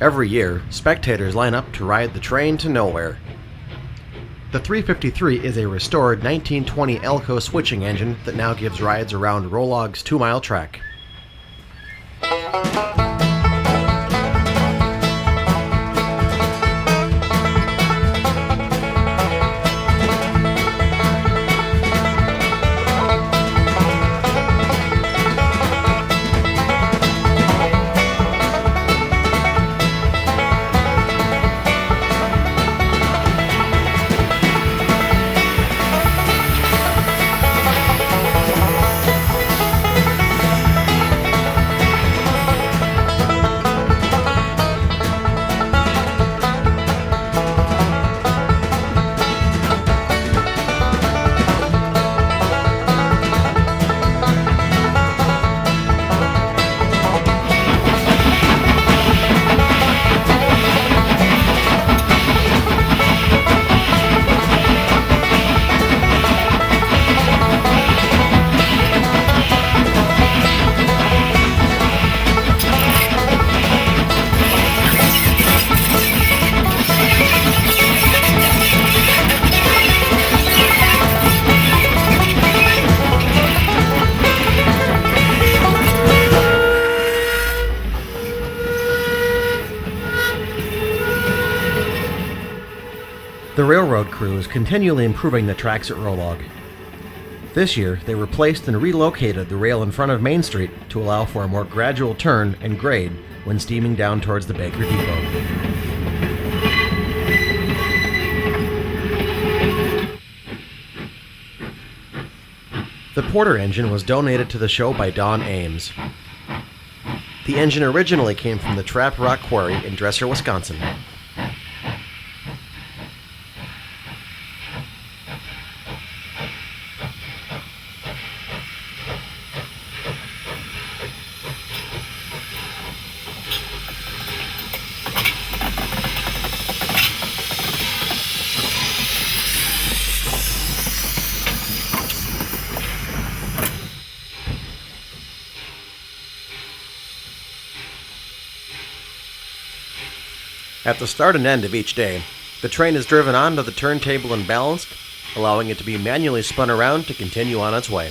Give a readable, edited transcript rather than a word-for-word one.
Every year, spectators line up to ride the train to nowhere. The 353 is a restored 1920 Elco switching engine that now gives rides around Rolog's 2-mile track. The railroad crew is continually improving the tracks at Rolog. This year, they replaced and relocated the rail in front of Main Street to allow for a more gradual turn and grade when steaming down towards the Baker Depot. The Porter engine was donated to the show by Don Ames. The engine originally came from the Trap Rock Quarry in Dresser, Wisconsin. At the start and end of each day, the train is driven onto the turntable and balanced, allowing it to be manually spun around to continue on its way.